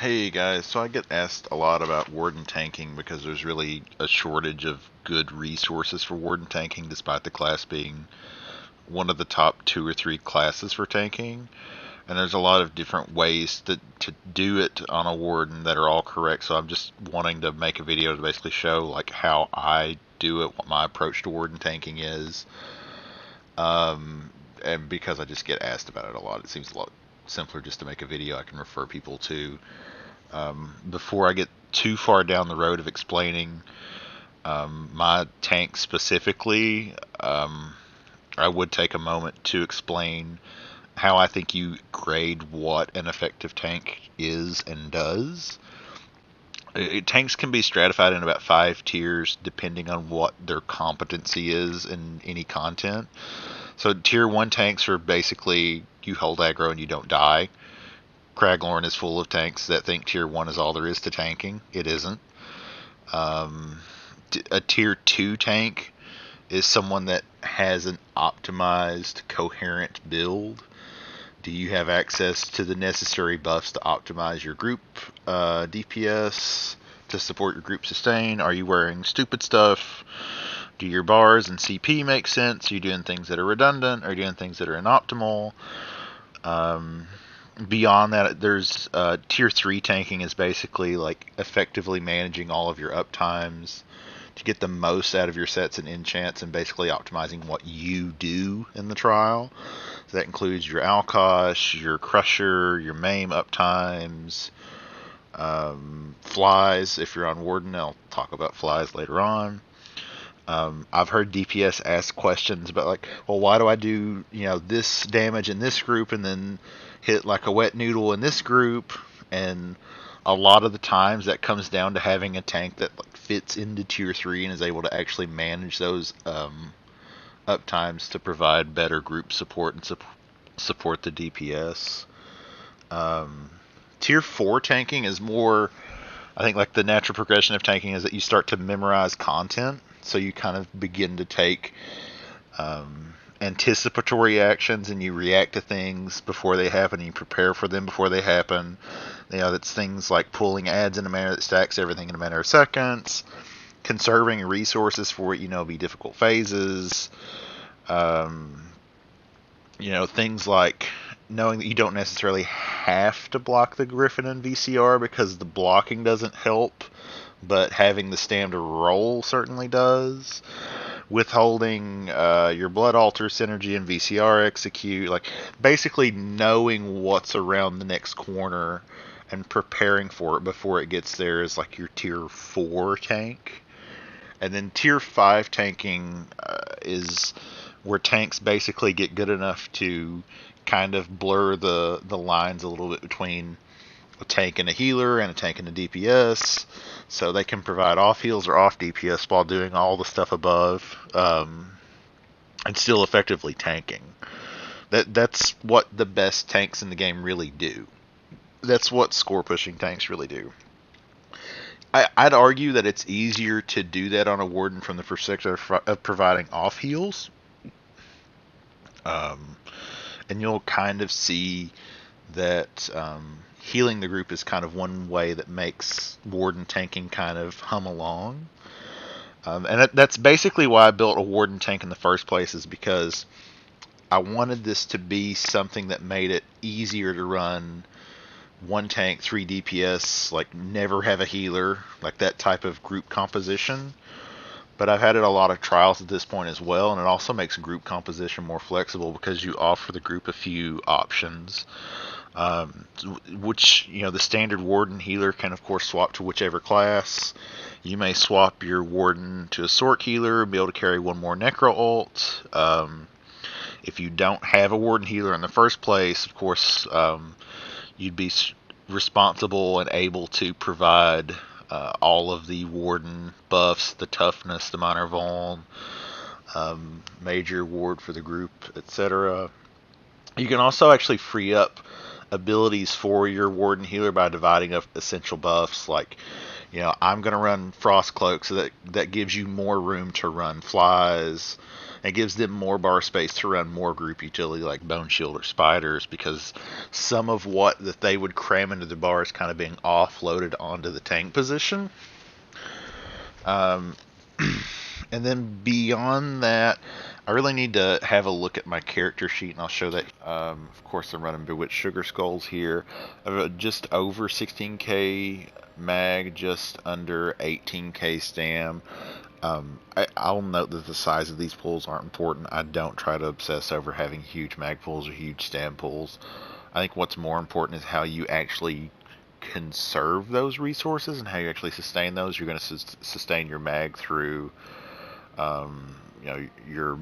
Hey guys, so I get asked a lot about Warden tanking because there's really a shortage of good resources for Warden tanking, despite the class being one of the top 2 or 3 classes for tanking. And there's a lot of different ways to do it on a Warden that are all correct, so I'm just wanting to make a video to basically show like how I do it, what my approach to Warden tanking is. And because I just get asked about it a lot, it seems a lot simpler just to make a video I can refer people to. Before I get too far down the road of explaining my tank specifically, I would take a moment to explain how I think you grade what an effective tank is and does. Tanks can be stratified in about 5 tiers depending on what their competency is in any content. So tier 1 tanks are basically you hold aggro and you don't die. Craglorn is full of tanks that think tier 1 is all there is to tanking. It isn't. A tier 2 tank is someone that has an optimized, coherent build. Do you have access to the necessary buffs to optimize your group DPS, to support your group sustain? Are you wearing stupid stuff? Do your bars and CP make sense? Are you doing things that are redundant? Are you doing things that are inoptimal? Beyond that, there's tier 3 tanking is basically like effectively managing all of your uptimes to get the most out of your sets and enchants and basically optimizing what you do in the trial. So that includes your Alkosh, your Crusher, your Maim uptimes, flies if you're on Warden. I'll talk about flies later on. I've heard DPS ask questions about like, well, why do I do this damage in this group and then hit like a wet noodle in this group? And a lot of the times that comes down to having a tank that like fits into tier 3 and is able to actually manage those uptimes to provide better group support and support the DPS. Tier 4 tanking is more, I think, like the natural progression of tanking is that you start to memorize content. So you kind of begin to take anticipatory actions and you react to things before they happen. You prepare for them before they happen. That's things like pulling adds in a manner that stacks everything in a matter of seconds. Conserving resources for what be difficult phases. Things like knowing that you don't necessarily have to block the Griffin and VCR because the blocking doesn't help, but having the stam to roll certainly does. Withholding your Blood Altar synergy and VCR execute, like basically knowing what's around the next corner and preparing for it before it gets there is like your tier 4 tank. And then tier 5 tanking is where tanks basically get good enough to kind of blur the lines a little bit between a tank and a healer and a tank and a DPS, so they can provide off heals or off DPS while doing all the stuff above, and still effectively tanking. That's what the best tanks in the game really do. That's what score pushing tanks really do. I'd argue that it's easier to do that on a Warden from the perspective of providing off heals. And you'll kind of see that healing the group is kind of one way that makes Warden tanking kind of hum along. And that's basically why I built a Warden tank in the first place, is because I wanted this to be something that made it easier to run 1 tank, 3 DPS, like never have a healer, like that type of group composition. But I've had it a lot of trials at this point as well, and it also makes group composition more flexible because you offer the group a few options. Which, the standard Warden healer can of course swap to whichever class. You may swap your Warden to a Sork healer and be able to carry 1 more Necro ult. If you don't have a Warden healer in the first place, of course, you'd be responsible and able to provide all of the Warden buffs, the toughness, the minor vuln, major ward for the group, etc. You can also actually free up abilities for your Warden healer by dividing up essential buffs. Like, I'm going to run Frost Cloak, so that gives you more room to run flies It gives them more bar space to run more group utility like Bone Shield or Spiders, because some of what that they would cram into the bar is kind of being offloaded onto the tank position. And then beyond that, I really need to have a look at my character sheet, and I'll show that. Of course, I'm running Bewitched Sugar Skulls here. I've just over 16k mag, just under 18k stam. I'll note that the size of these pools aren't important. I don't try to obsess over having huge mag pools or huge stam pools. I think what's more important is how you actually conserve those resources and how you actually sustain those. You're going to sustain your mag through, your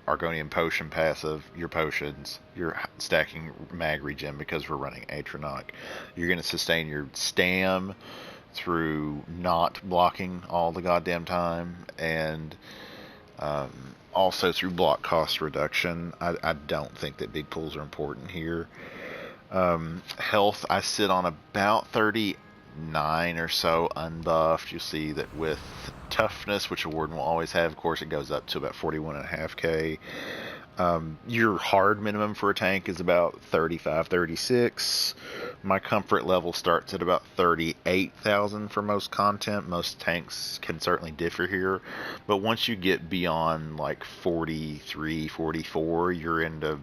Argonian potion passive, your potions, your stacking mag regen because we're running Atronach. You're going to sustain your stam through not blocking all the goddamn time, and also through block cost reduction. I don't think that big pools are important here. Health, I sit on about 39 or so unbuffed. You'll see that with toughness, which a Warden will always have, of course, it goes up to about 41.5k. Your hard minimum for a tank is about 35, 36. My comfort level starts at about 38,000 for most content. Most tanks can certainly differ here, but once you get beyond like 43, 44, you're into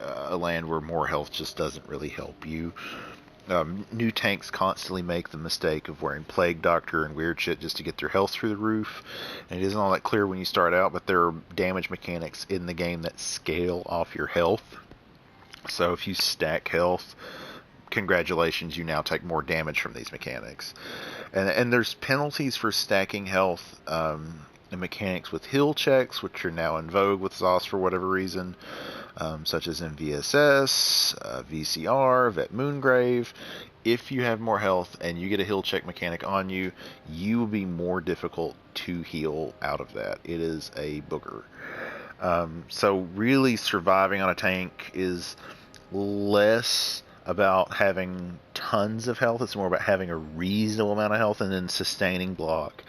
a land where more health just doesn't really help you. New tanks constantly make the mistake of wearing Plague Doctor and weird shit just to get their health through the roof, and it isn't all that clear when you start out, but there are damage mechanics in the game that scale off your health. So if you stack health, congratulations, you now take more damage from these mechanics. And there's penalties for stacking health, and mechanics with heal checks, which are now in vogue with ZOS for whatever reason. Such as in VSS, VCR, Vet Moongrave. If you have more health and you get a heal check mechanic on you, you will be more difficult to heal out of that. It is a booger. So really surviving on a tank is less about having tons of health. It's more about having a reasonable amount of health and then sustaining block,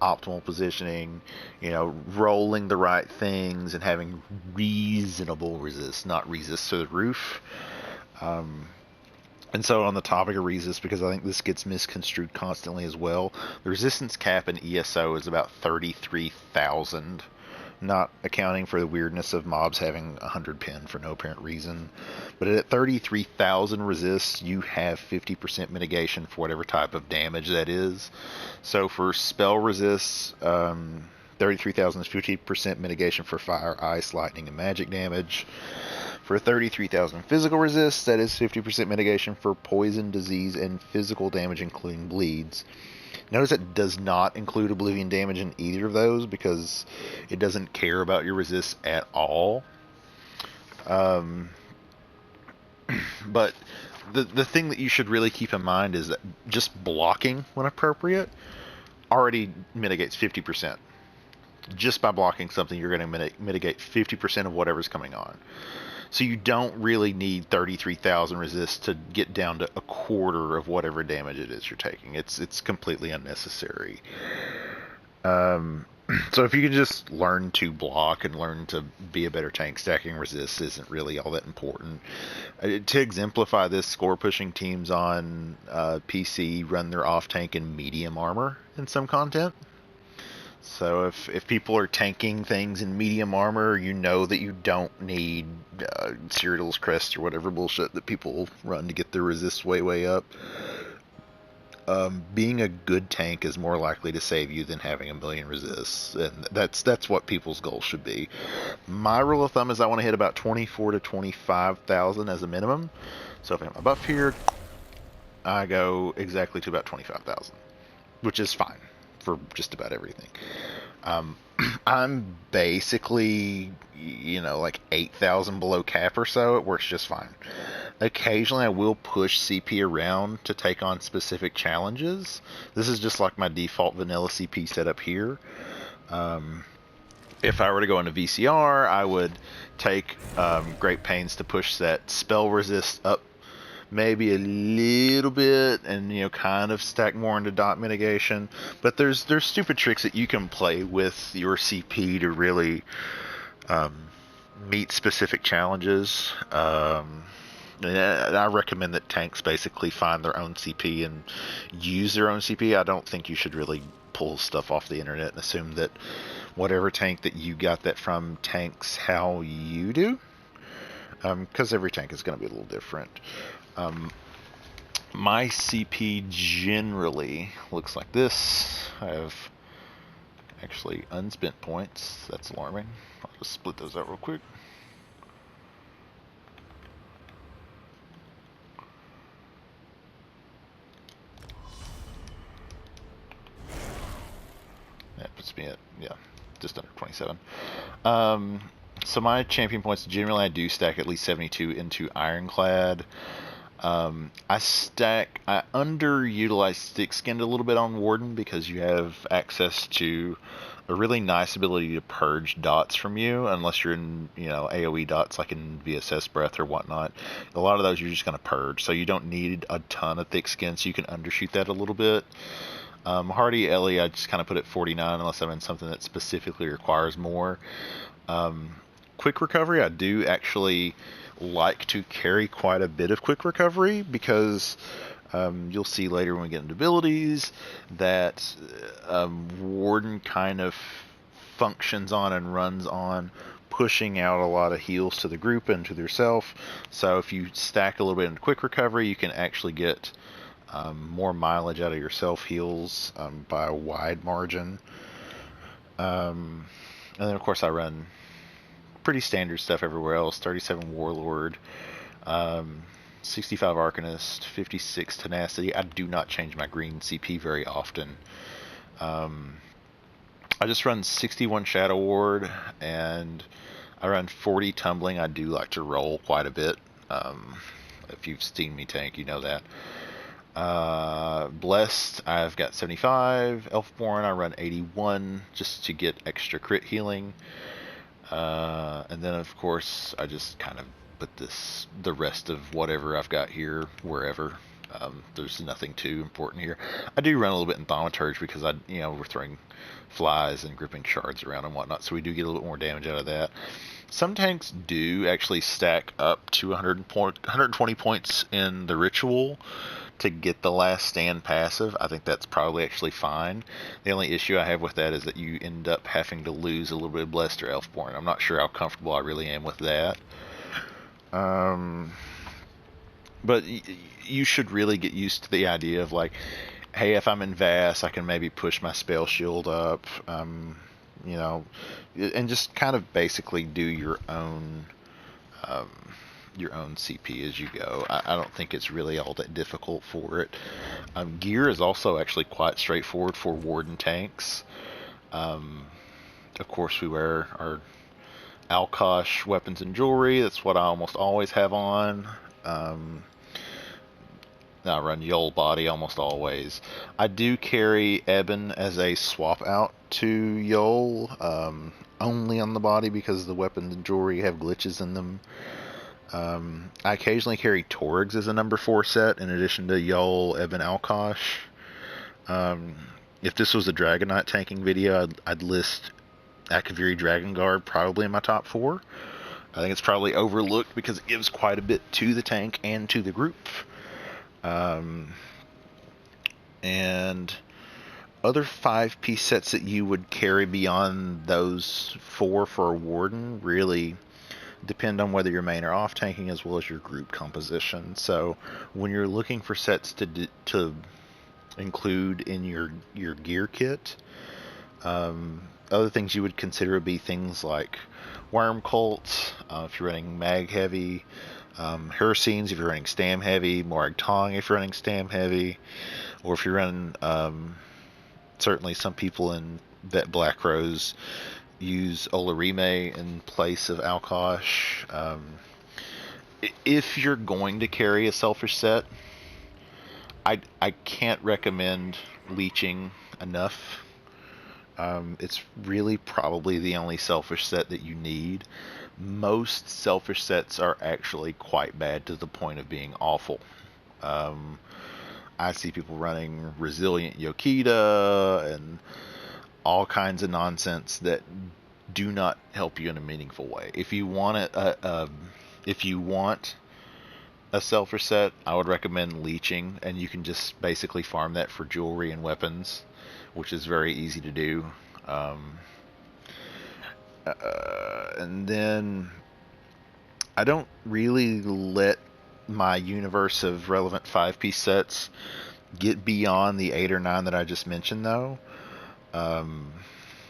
optimal positioning, rolling the right things, and having reasonable resist, not resist to the roof. And so on the topic of resist, because I think this gets misconstrued constantly as well, the resistance cap in ESO is about 33,000. Not accounting for the weirdness of mobs having 100 pin for no apparent reason. But at 33,000 resists, you have 50% mitigation for whatever type of damage that is. So for spell resists, 33,000 is 50% mitigation for fire, ice, lightning, and magic damage. For 33,000 physical resists, that is 50% mitigation for poison, disease, and physical damage, including bleeds. Notice it does not include oblivion damage in either of those because it doesn't care about your resists at all. But the thing that you should really keep in mind is that just blocking when appropriate already mitigates 50%. Just by blocking something, you're going to mitigate 50% of whatever's coming on. So you don't really need 33,000 resists to get down to a quarter of whatever damage it is you're taking. It's completely unnecessary. So if you can just learn to block and learn to be a better tank, stacking resists isn't really all that important. To exemplify this, score pushing teams on PC run their off tank in medium armor in some content. So if people are tanking things in medium armor, you know that you don't need Cyrodiil's Crest or whatever bullshit that people run to get their resist way up. Being a good tank is more likely to save you than having a million resists, and that's what people's goal should be. My rule of thumb is I want to hit about 24 to 25,000 as a minimum. So if I have my buff here, I go exactly to about 25,000, which is fine for just about everything. I'm basically, like 8,000 below cap or so. It works just fine. Occasionally I will push CP around to take on specific challenges. This is just like my default vanilla CP setup here. If I were to go into VCR, I would take great pains to push that spell resist up maybe a little bit, and kind of stack more into dot mitigation. But there's stupid tricks that you can play with your CP to really meet specific challenges. And I recommend that tanks basically find their own CP and use their own CP. I don't think you should really pull stuff off the internet and assume that whatever tank that you got that from tanks how you do, because every tank is going to be a little different. My CP generally looks like this. I have actually unspent points. That's alarming. I'll just split those out real quick. That puts me at, just under 27. So my champion points, generally I do stack at least 72 into Ironclad. I underutilize Thick Skinned a little bit on Warden because you have access to a really nice ability to purge dots from you, unless you're in, AoE dots like in VSS Breath or whatnot. A lot of those you're just going to purge, so you don't need a ton of Thick Skin, so you can undershoot that a little bit. Hardy Ellie, I just kind of put at 49 unless I'm in something that specifically requires more. Quick recovery, I do actually like to carry quite a bit of quick recovery because you'll see later when we get into abilities that Warden kind of functions on and runs on pushing out a lot of heals to the group and to theirself. So if you stack a little bit into quick recovery, you can actually get more mileage out of your self heals by a wide margin. And then of course I run pretty standard stuff everywhere else. 37 Warlord, 65 Arcanist, 56 Tenacity. I do not change my green CP very often. I just run 61 Shadow Ward, and I run 40 Tumbling. I do like to roll quite a bit. If you've seen me tank, you know that. Blessed, I've got 75. Elfborn, I run 81 just to get extra crit healing. And then of course I just kind of put the rest of whatever I've got here wherever. There's nothing too important here. I do run a little bit in Thaumaturge because we're throwing flies and gripping shards around and whatnot, so we do get a little bit more damage out of that. Some tanks do actually stack up to 120 points in the ritual to get the last stand passive. I think that's probably actually fine. The only issue I have with that is that you end up having to lose a little bit of Blessed or Elfborn. I'm not sure how comfortable I really am with that. But you should really get used to the idea of like, hey, if I'm in VAS, I can maybe push my spell shield up, and just kind of basically do your own CP as you go. I don't think it's really all that difficult for it. Gear is also actually quite straightforward for Warden tanks. Of course, we wear our Alkosh weapons and jewelry. That's what I almost always have on. I run Yol body almost always. I do carry Eben as a swap out to Yol, only on the body because the weapons and jewelry have glitches in them. I occasionally carry Torgs as a number 4 set in addition to Yol, Eben, Alkosh. If this was a Dragon Knight tanking video, I'd list Akaviri Dragon Guard probably in my top 4. I think it's probably overlooked because it gives quite a bit to the tank and to the group. And other 5-piece sets that you would carry beyond those 4 for a Warden really depend on whether you're main or off tanking as well as your group composition. So when you're looking for sets to include in your gear kit, other things you would consider would be things like Worm Cult, if you're running Mag Heavy, Heracines if you're running Stam Heavy, Morag Tong if you're running Stam Heavy, or if you're running, certainly some people in that Black Rose use Olarime in place of Alkosh. If you're going to carry a selfish set, I can't recommend leeching enough. It's really probably the only selfish set that you need. Most selfish sets are actually quite bad to the point of being awful. I see people running resilient Yokita and all kinds of nonsense that do not help you in a meaningful way. If you want a self reset, I would recommend leeching, and you can just basically farm that for jewelry and weapons, which is very easy to do. And then I don't really let my universe of relevant 5-piece sets get beyond the 8 or 9 that I just mentioned, though.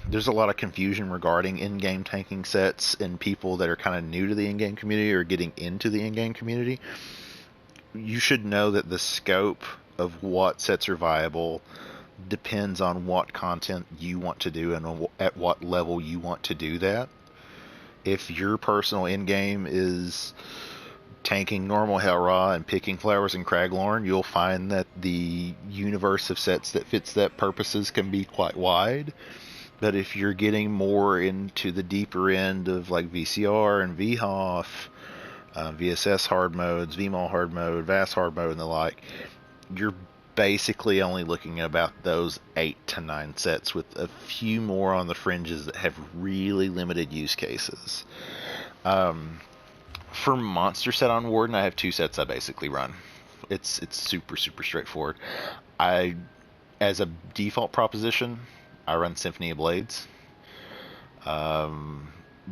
There's a lot of confusion regarding in-game tanking sets and people that are kind of new to the in-game community or getting into the in-game community. You should know that the scope of what sets are viable depends on what content you want to do and at what level you want to do that. If your personal in-game is tanking normal Hellra and picking flowers in Craglorn, you'll find that the universe of sets that fits that purposes can be quite wide. But if you're getting more into the deeper end of like VCR and VHOF, VSS hard modes, VMAL hard mode, VAS hard mode, and the like, you're basically only looking at about those 8 to 9 sets, with a few more on the fringes that have really limited use cases. For monster set on Warden, I have 2 sets I basically run. It's super straightforward. As a default proposition, I run Symphony of Blades,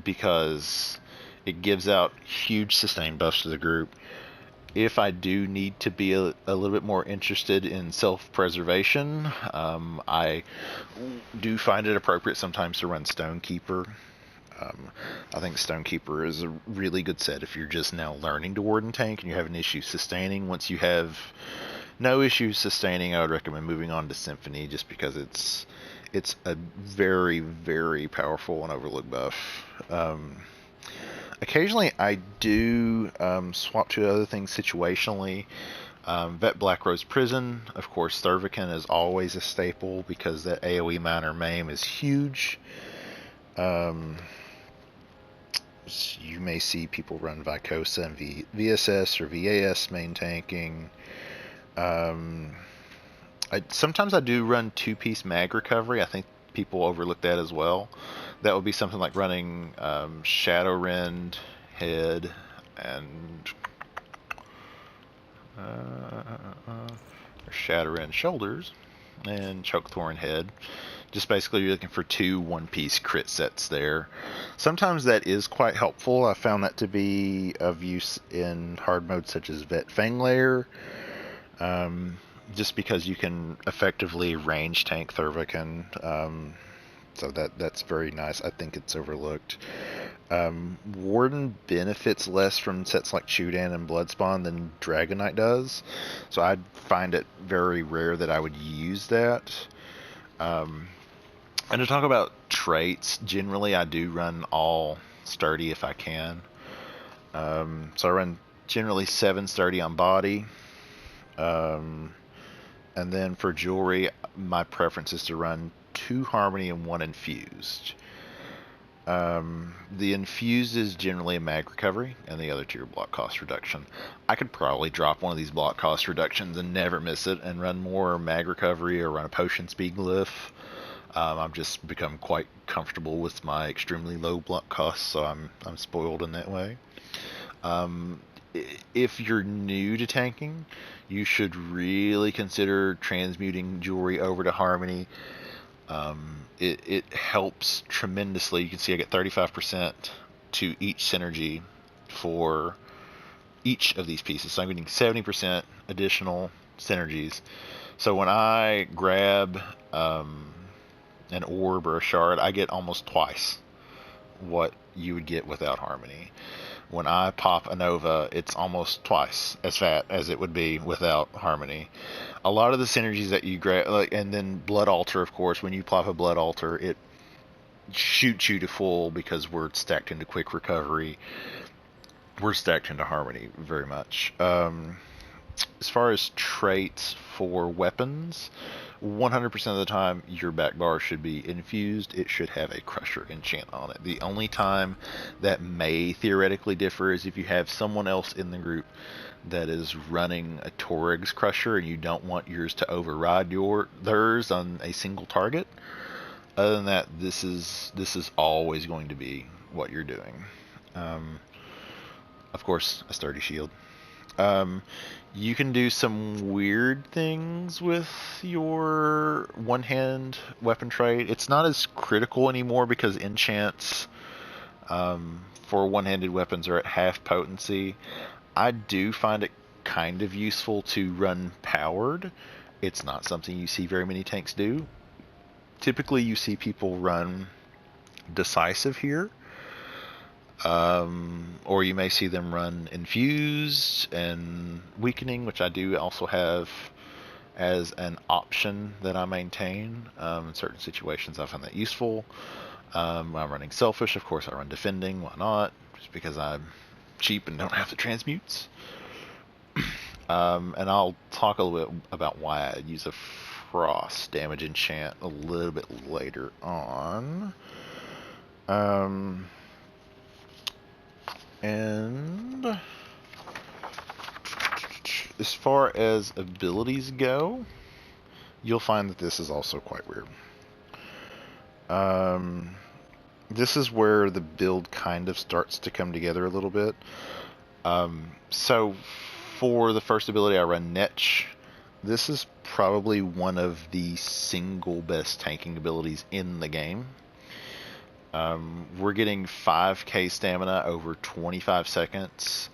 because it gives out huge sustain buffs to the group. If I do need to be a little bit more interested in self-preservation, I do find it appropriate sometimes to run Stonekeeper. I think Stonekeeper is a really good set if you're just now learning to Warden tank and you have an issue sustaining. Once you have no issues sustaining, I would recommend moving on to Symphony, just because it's a very powerful and overlooked buff. Occasionally I do swap to other things situationally. Vet Black Rose Prison, of course, Thurvican is always a staple because that AoE minor maim is huge. You may see people run Vicosa and VSS or VAS main tanking. Sometimes I do run 2-piece mag recovery. I think people overlook that as well. That would be something like running Shadowrend head and Shadowrend shoulders and Chokethorn head. Just basically you're looking for 2 1-piece crit sets there. Sometimes that is quite helpful. I found that to be of use in hard modes such as Vet Fanglair, just because you can effectively range tank Thurvican. So that's very nice. I think it's overlooked. Warden benefits less from sets like Chudan and Bloodspawn than Dragon Knight does, so I'd find it very rare that I would use that. And to talk about traits, generally I do run all sturdy if I can. So I run generally 7 sturdy on body. And then for jewelry, my preference is to run 2 harmony and 1 infused. The infused is generally a mag recovery, and the other 2 are block cost reduction. I could probably drop one of these block cost reductions and never miss it, and run more mag recovery or run a potion speed glyph. I've just become quite comfortable with my extremely low block costs, so I'm spoiled in that way. If you're new to tanking, you should really consider transmuting jewelry over to harmony. It helps tremendously. You can see I get 35% to each synergy for each of these pieces. So I'm getting 70% additional synergies. So when I grab an orb or a shard, I get almost twice what you would get without harmony. When I pop a Nova, it's almost twice as fat as it would be without harmony. A lot of the synergies that you grab, and then Blood Altar, of course, when you plop a Blood Altar, it shoots you to full because we're stacked into quick recovery. We're stacked into harmony very much. As far as traits for weapons, 100% of the time, your back bar should be infused. It should have a Crusher enchant on it. The only time that may theoretically differ is if you have someone else in the group that is running a Torig's Crusher and you don't want yours to override theirs on a single target. Other than that, this is always going to be what you're doing. Of course, a sturdy shield. You can do some weird things with your one-hand weapon trait. It's not as critical anymore because enchants for one-handed weapons are at half potency. I do find it kind of useful to run powered. It's not something you see very many tanks do. Typically you see people run decisive here. Or you may see them run infused and weakening, which I do also have as an option that I maintain. In certain situations I find that useful. When I'm running selfish, of course I run defending. Why not? Just because I'm cheap and don't have the transmutes. And I'll talk a little bit about why I use a frost damage enchant a little bit later on. And as far as abilities go, you'll find that this is also quite weird. This is where the build kind of starts to come together a little bit. So for the first ability I run Netch. This is probably one of the single best tanking abilities in the game. We're getting 5k stamina over 25 seconds,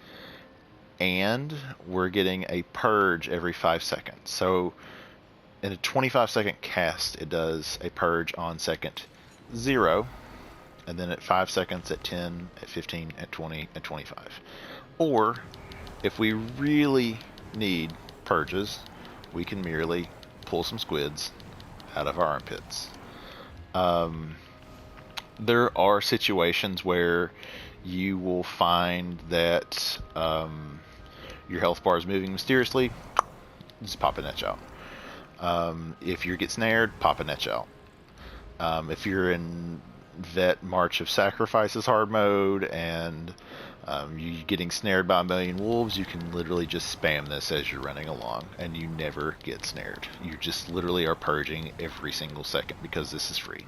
and we're getting a purge every 5 seconds. So in a 25 second cast, it does a purge on second 0, and then at 5 seconds, at 10, at 15, at 20, at 25. Or if we really need purges, we can merely pull some squids out of our armpits. There are situations where you will find that your health bar is moving mysteriously. Just pop a netch out. If you get snared, pop a netch out. If you're in Vet March of Sacrifices hard mode and you're getting snared by a million wolves, you can literally just spam this as you're running along and you never get snared. You just literally are purging every single second because this is free.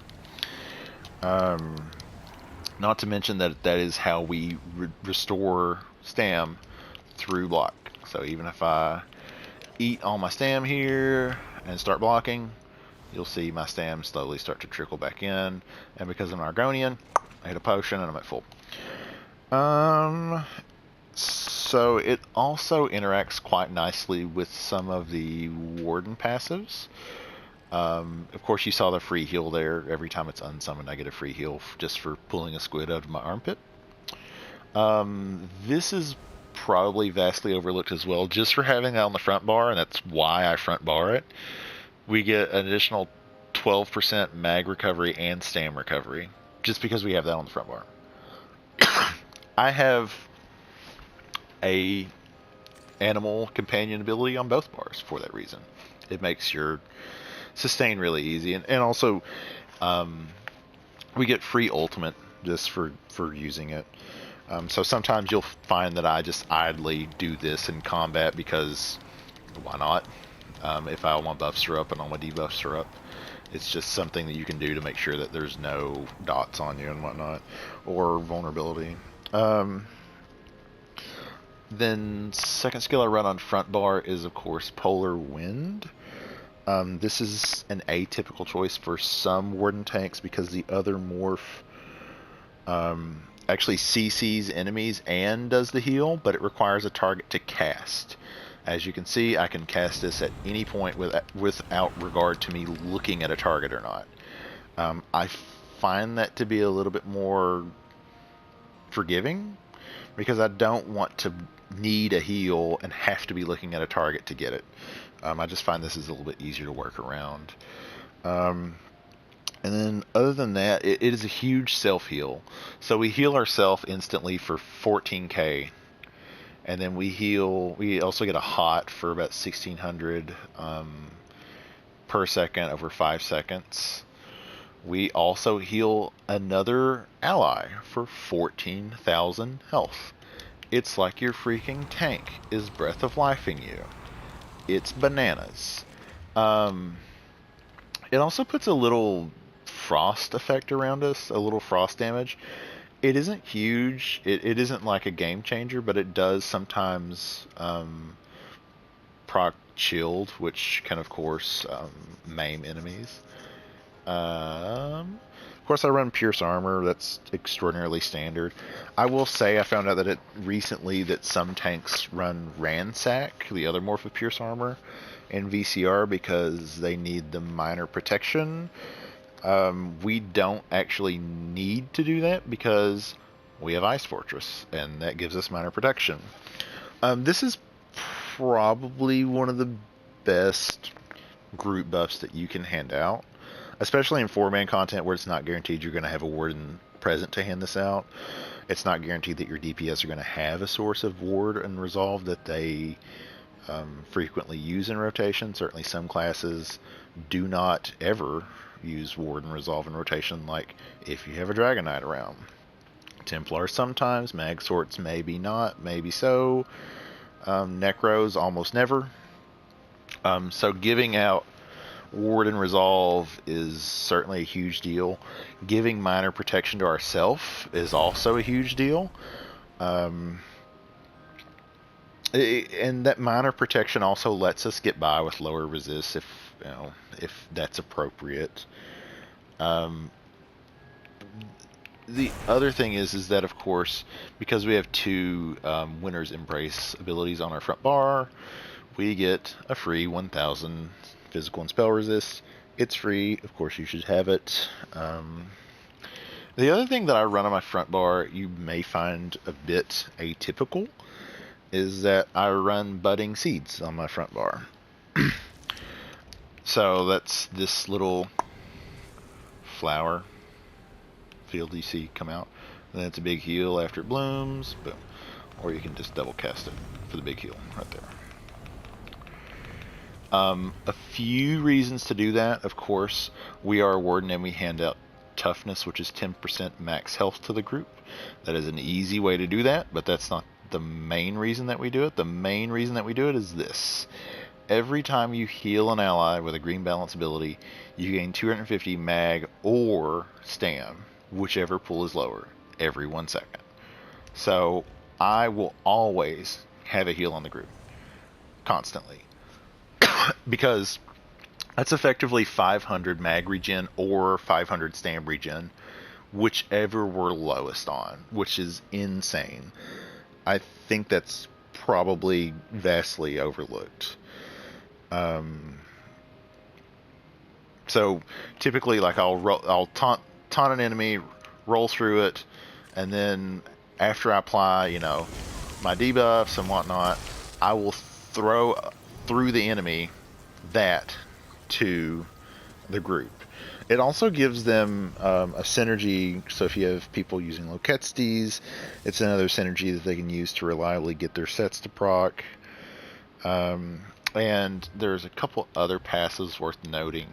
Not to mention that is how we restore stam through block. So even if I eat all my stam here and start blocking, you'll see my stam slowly start to trickle back in. And because I'm an Argonian, I hit a potion and I'm at full. So it also interacts quite nicely with some of the Warden passives. Of course, you saw the free heal there. Every time it's unsummoned, I get a free heal just for pulling a squid out of my armpit. This is probably vastly overlooked as well, just for having that on the front bar, and that's why I front bar it. We get an additional 12% mag recovery and stam recovery, just because we have that on the front bar. I have a animal companion ability on both bars for that reason. It makes your sustain really easy, and also we get free ultimate just for using it. So sometimes you'll find that I just idly do this in combat because why not? If all my buffs are up and all my debuffs are up, it's just something that you can do to make sure that there's no dots on you and whatnot, or vulnerability. Then second skill I run on front bar is of course Polar Wind. This is an atypical choice for some Warden tanks because the other morph actually CCs enemies and does the heal, but it requires a target to cast. As you can see, I can cast this at any point without regard to me looking at a target or not. I find that to be a little bit more forgiving because I don't want to need a heal and have to be looking at a target to get it. I just find this is a little bit easier to work around. And then other than that, it is a huge self-heal. So we heal ourselves instantly for 14k. And then we also get a hot for about 1600 per second over 5 seconds. We also heal another ally for 14,000 health. It's like your freaking tank is breath of lifing you. It's bananas. It also puts a little frost effect around us, a little frost damage. It isn't huge. It isn't like a game changer, but it does sometimes proc chilled, which can of course maim enemies. Of course, I run Pierce Armor. That's extraordinarily standard. I will say I found out that recently that some tanks run Ransack, the other morph of Pierce Armor, in VCR because they need the minor protection. We don't actually need to do that because we have Ice Fortress, and that gives us minor protection. This is probably one of the best group buffs that you can hand out, especially in 4-man content where it's not guaranteed you're going to have a Warden present to hand this out. It's not guaranteed that your DPS are going to have a source of Ward and Resolve that they frequently use in rotation. Certainly some classes do not ever use Ward and Resolve in rotation, like if you have a Dragon Knight around. Templars sometimes, Mag Sorts maybe not, maybe so. Necros almost never. So giving out Ward and Resolve is certainly a huge deal. Giving minor protection to ourselves is also a huge deal. And that minor protection also lets us get by with lower resist if that's appropriate. The other thing is that, of course, because we have 2 Winter's Embrace abilities on our front bar, we get a free 1,000 physical and spell resist. It's free. Of course, you should have it. The other thing that I run on my front bar, you may find a bit atypical, is that I run Budding Seeds on my front bar. So that's this little flower field you see come out. And then it's a big heal after it blooms. Boom. Or you can just double cast it for the big heal right there. A few reasons to do that. Of course, we are a Warden and we hand out Toughness, which is 10% max health to the group. That is an easy way to do that, but that's not the main reason that we do it. The main reason that we do it is this. Every time you heal an ally with a green balance ability, you gain 250 mag or stam, whichever pool is lower, every 1 second. So I will always have a heal on the group, constantly. Because that's effectively 500 mag regen or 500 stam regen, whichever we're lowest on, which is insane. I think that's probably vastly overlooked. So typically, like I'll taunt an enemy, roll through it, and then after I apply, my debuffs and whatnot, I will throw through the enemy that to the group. It also gives them a synergy, so if you have people using Loketsties, it's another synergy that they can use to reliably get their sets to proc. And there's a couple other passives worth noting.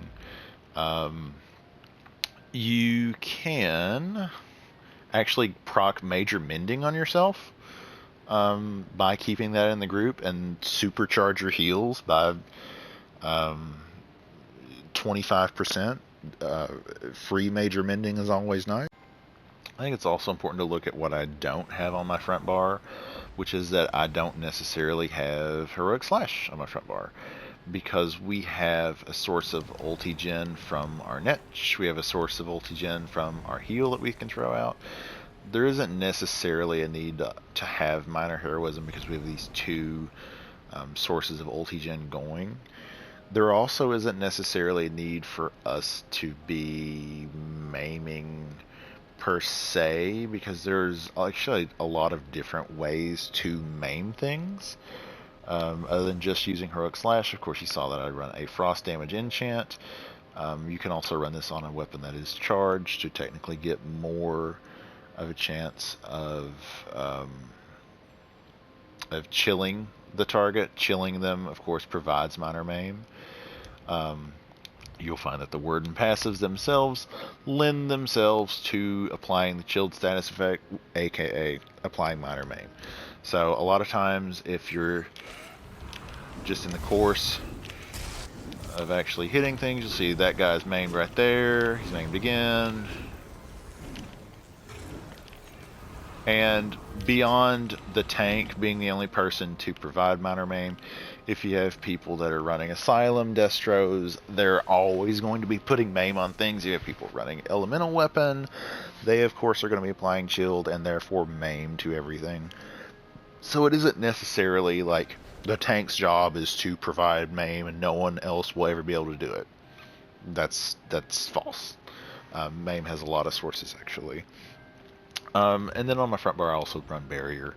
You can actually proc Major Mending on yourself by keeping that in the group, and supercharge your heals by 25%. Free Major Mending is always nice. I think it's also important to look at what I don't have on my front bar, which is that I don't necessarily have Heroic Slash on my front bar, because we have a source of ulti-gen from our Netch, we have a source of ulti-gen from our heal that we can throw out. There isn't necessarily a need to have Minor Heroism because we have these 2 sources of ulti-gen going. There also isn't necessarily a need for us to be maiming per se, because there's actually a lot of different ways to maim things other than just using Heroic Slash. Of course, you saw that I run a frost damage enchant. You can also run this on a weapon that is charged to technically get more of a chance of chilling the target. Chilling them, of course, provides minor maim. you'll find that the Warden passives themselves lend themselves to applying the chilled status effect, aka applying minor maim. So a lot of times if you're just in the course of actually hitting things, you'll see that guy's maimed right there, he's maimed again. And beyond the tank being the only person to provide minor maim, if you have people that are running Asylum, Destros, they're always going to be putting maim on things. You have people running Elemental Weapon, they of course are going to be applying chilled and therefore maim to everything. So it isn't necessarily like the tank's job is to provide maim and no one else will ever be able to do it. That's false. Maim has a lot of sources actually. And then on my front bar, I also run barrier.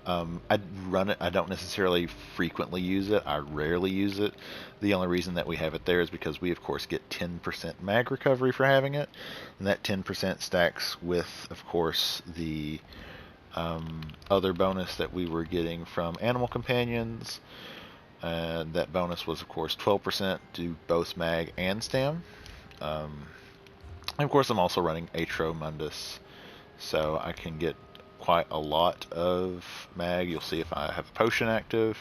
I run it. I don't necessarily frequently use it. I rarely use it. The only reason that we have it there is because we, of course, get 10% mag recovery for having it. And that 10% stacks with, of course, the other bonus that we were getting from Animal Companions. That bonus was, of course, 12% to both mag and stam. And, of course, I'm also running Atro Mundus. So I can get quite a lot of mag. You'll see if I have a potion active,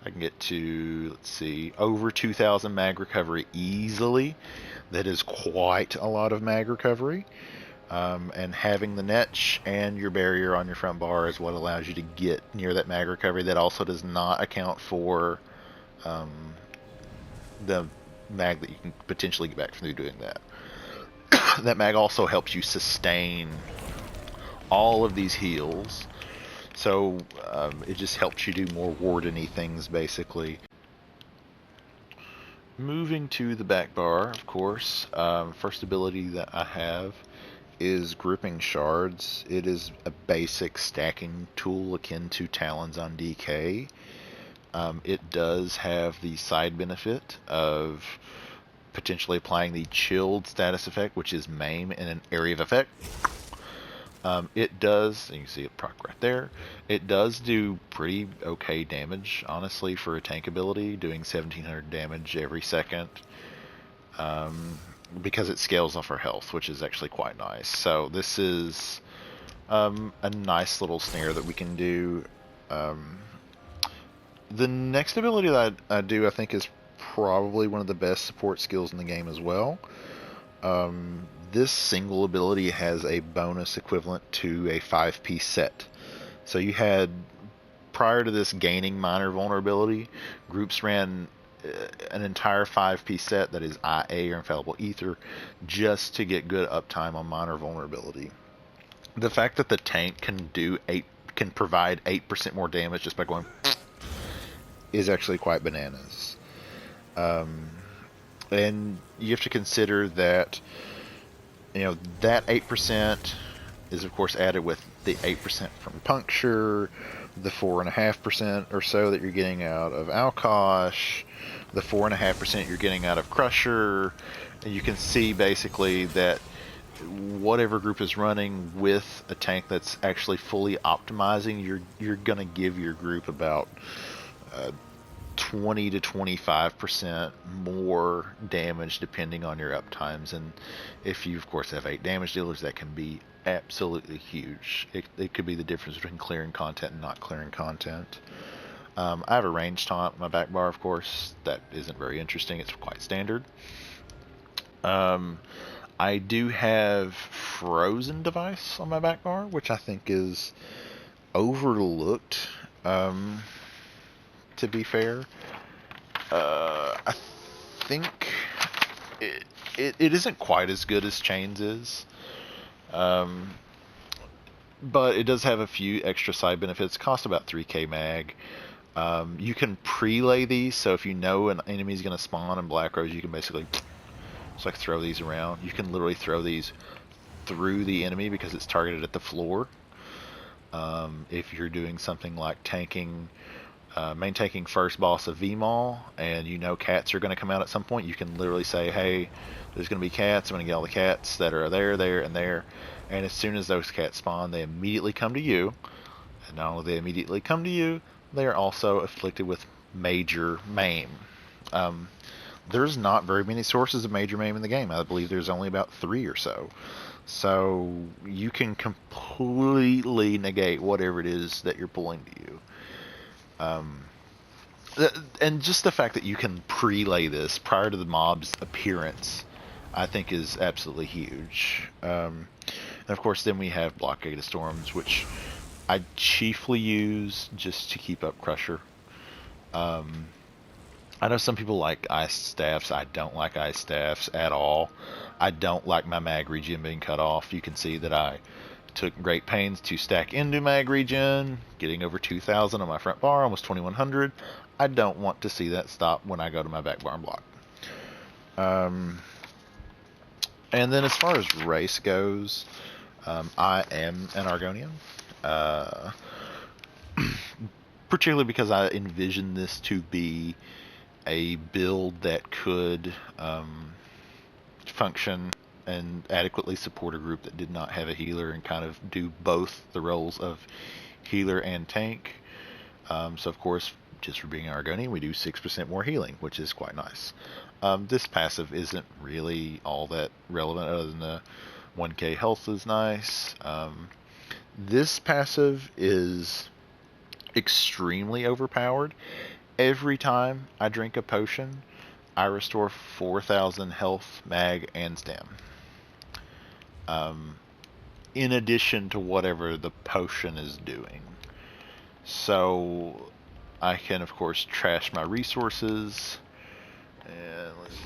I can get to, let's see, over 2,000 mag recovery easily. That is quite a lot of mag recovery. And having the netch and your barrier on your front bar is what allows you to get near that mag recovery. That also does not account for the mag that you can potentially get back from doing that. That mag also helps you sustain all of these heals, so it just helps you do more Warden-y things, basically. Moving to the back bar, of course, first ability that I have is Gripping Shards. It is a basic stacking tool akin to Talons on DK. It does have the side benefit of potentially applying the chilled status effect, which is maim in an area of effect. It does, and you can see it proc right there, it does do pretty okay damage, honestly, for a tank ability, doing 1700 damage every second, because it scales off our health, which is actually quite nice. So this is a nice little snare that we can do. The next ability that I do, I think, is probably one of the best support skills in the game as well. This single ability has a bonus equivalent to a 5-piece set. So you had, prior to this gaining minor vulnerability, groups ran an entire 5-piece set, that is IA or Infallible Ether, just to get good uptime on minor vulnerability. The fact that the tank can provide 8% more damage just by going is actually quite bananas. And you have to consider that, you know, that 8% is of course added with the 8% from puncture, the 4.5% or so that you're getting out of Alkosh, the 4.5% you're getting out of Crusher, and you can see basically that whatever group is running with a tank that's actually fully optimizing, you're gonna give your group about 20 to 25% more damage depending on your uptimes. And if you of course have 8 damage dealers, that can be absolutely huge. It could be the difference between clearing content and not clearing content. I have a range taunt on my back bar, of course. That isn't very interesting, it's quite standard. I do have Frozen Device on my back bar, which I think is overlooked, to be fair. I think it isn't quite as good as Chains is, but it does have a few extra side benefits. Cost about 3k mag. You can prelay these, so if you know an enemy is going to spawn in Black Rose, you can basically just like throw these around. You can literally throw these through the enemy because it's targeted at the floor. If you're doing something like tanking, main tanking first boss of VMAL, and you know cats are going to come out at some point, you can literally say, hey, there's going to be cats, I'm going to get all the cats that are there, and there, and as soon as those cats spawn, they immediately come to you, and not only they immediately come to you, they are also afflicted with major maim. there's not very many sources of major mayhem in the game. I believe there's only about 3 or so. So you can completely negate whatever it is that you're pulling to you. And just the fact that you can prelay this prior to the mob's appearance, I think is absolutely huge. And of course, then we have Blockade of Storms, which I chiefly use just to keep up Crusher. I know some people like ice staffs. I don't like ice staffs at all. I don't like my mag regen being cut off. You can see that I took great pains to stack into mag regen, getting over 2,000 on my front bar, almost 2,100. I don't want to see that stop when I go to my back bar and block. And then as far as race goes, I am an Argonian. Particularly because I envision this to be a build that could function and adequately support a group that did not have a healer and kind of do both the roles of healer and tank. So of course, just for being Argonian, we do 6% more healing, which is quite nice. This passive isn't really all that relevant other than the 1k health is nice. This passive is extremely overpowered. Every time I drink a potion, I restore 4,000 health, mag, and stam. In addition to whatever the potion is doing. So I can, of course, trash my resources. And let's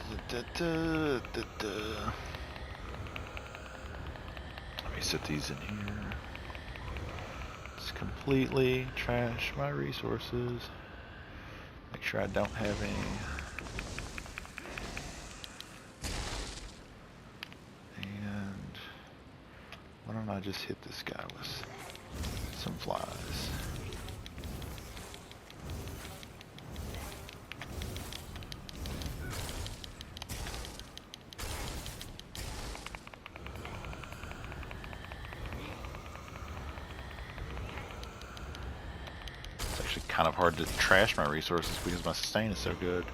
let me set these in here. Just completely trash my resources. Make sure I don't have any. And why don't I just hit this guy with some flies? Kind of hard to trash my resources because my sustain is so good.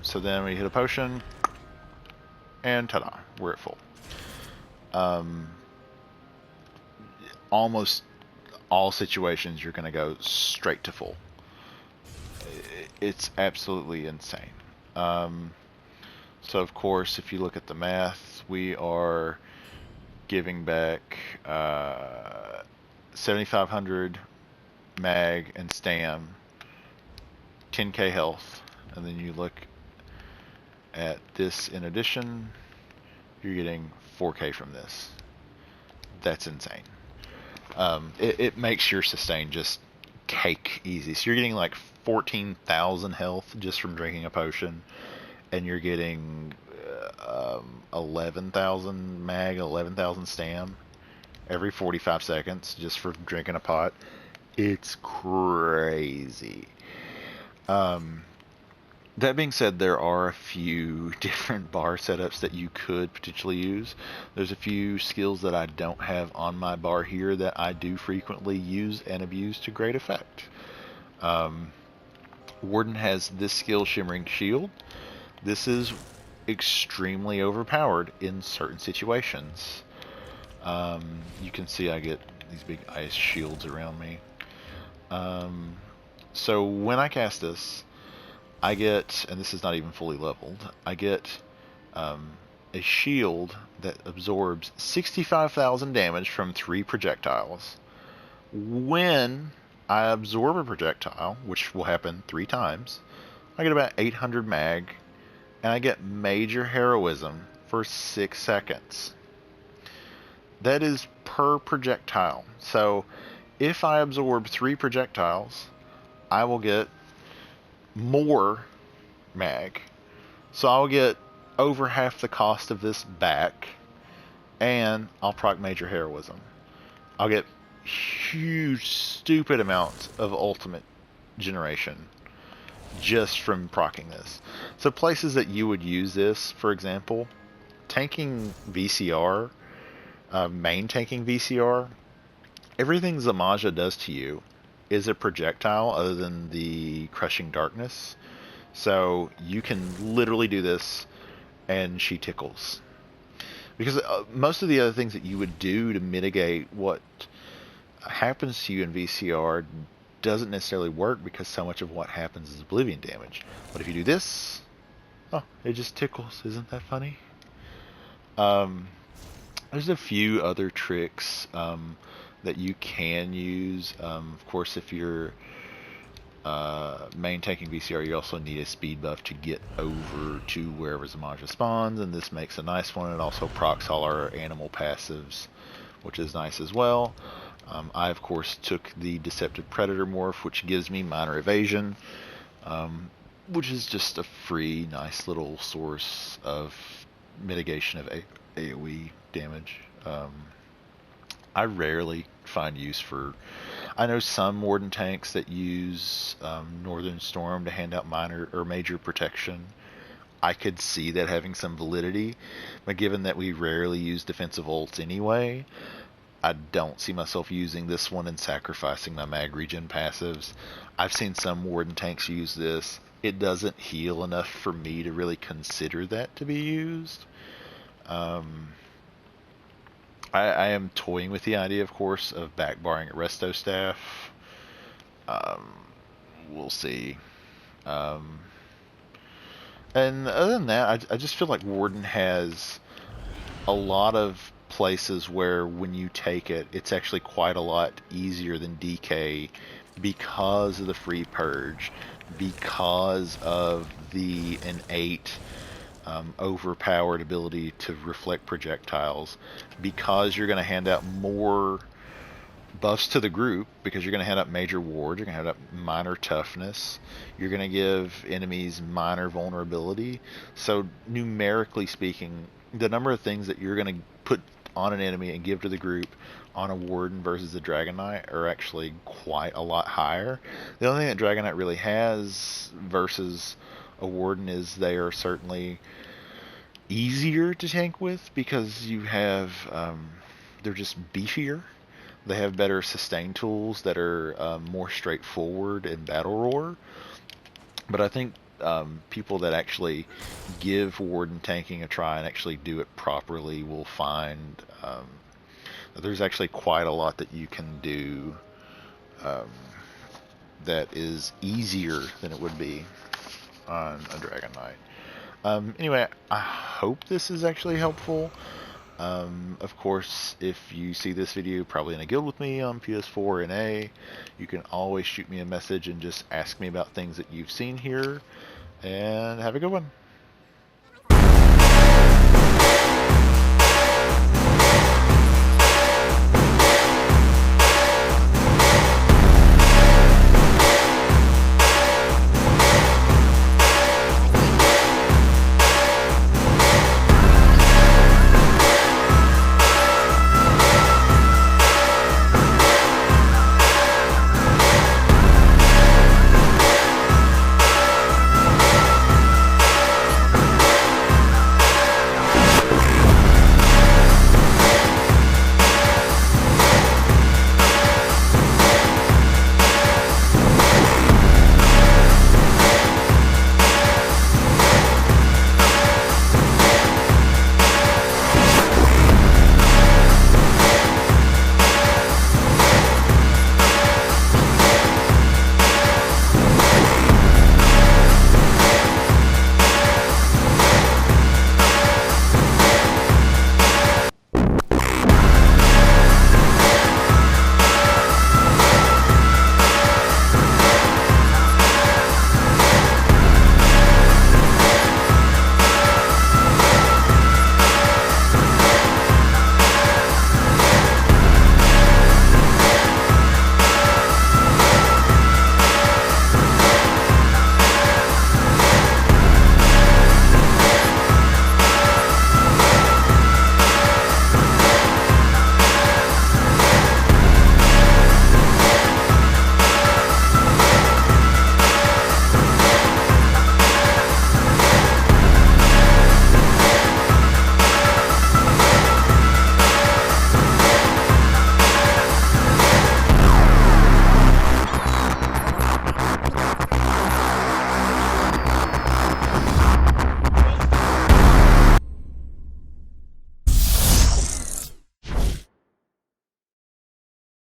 So then we hit a potion, and ta-da, we're at full. Almost all situations you're going to go straight to full. It's absolutely insane. So of course, if you look at the math, we are giving back 7,500 mag and stam, 10k health, and then you look at this in addition, you're getting 4k from this. That's insane. It makes your sustain just cake easy. So you're getting like 14,000 health just from drinking a potion, and you're getting 11,000 mag, 11,000 stam every 45 seconds just for drinking a pot. It's crazy. That being said, there are a few different bar setups that you could potentially use. There's a few skills that I don't have on my bar here that I do frequently use and abuse to great effect. Warden has this skill, Shimmering Shield. This is extremely overpowered in certain situations. You can see I get these big ice shields around me. So when I cast this, I get, and this is not even fully leveled, I get a shield that absorbs 65,000 damage from 3 projectiles. When I absorb a projectile, which will happen 3 times, I get about 800 mag, and I get major heroism for 6 seconds. That is per projectile. So if I absorb 3 projectiles, I will get more mag. So I'll get over half the cost of this back, and I'll proc major heroism. I'll get huge, stupid amounts of ultimate generation just from proccing this. So places that you would use this, for example, tanking VCR, main tanking VCR, everything Zamaja does to you is a projectile other than the crushing darkness. So you can literally do this, and she tickles. Because most of the other things that you would do to mitigate what happens to you in VCR doesn't necessarily work, because so much of what happens is oblivion damage. But if you do this, oh, it just tickles. Isn't that funny? There's a few other tricks that you can use. Of course, if you're main tanking VCR, you also need a speed buff to get over to wherever Zamaja spawns, and this makes a nice one. It also procs all our animal passives, which is nice as well. I, of course, took the Deceptive Predator morph, which gives me minor evasion, which is just a free, nice little source of mitigation of AoE damage. I rarely find use for... I know some Warden tanks that use Northern Storm to hand out minor or major protection. I could see that having some validity, but given that we rarely use defensive ults anyway, I don't see myself using this one and sacrificing my mag regen passives. I've seen some Warden tanks use this. It doesn't heal enough for me to really consider that to be used. I am toying with the idea, of course, of backbarring at Resto Staff. We'll see. And other than that, I just feel like Warden has a lot of places where when you take it, it's actually quite a lot easier than DK, because of the free purge, because of the innate overpowered ability to reflect projectiles, because you're going to hand out more buffs to the group, because you're going to hand out major ward, you're going to hand out minor toughness, you're going to give enemies minor vulnerability. So numerically speaking, the number of things that you're going to put on an enemy and give to the group on a Warden versus a Dragon Knight are actually quite a lot higher. The only thing that Dragon Knight really has versus a Warden is they are certainly easier to tank with, because you have they're just beefier. They have better sustain tools that are more straightforward in Battle Roar. But I think people that actually give Warden tanking a try and actually do it properly will find that there's actually quite a lot that you can do that is easier than it would be on a Dragon Knight. Anyway, I hope this is actually helpful. Of course, if you see this video probably in a guild with me on PS4NA, you can always shoot me a message and just ask me about things that you've seen here, and have a good one.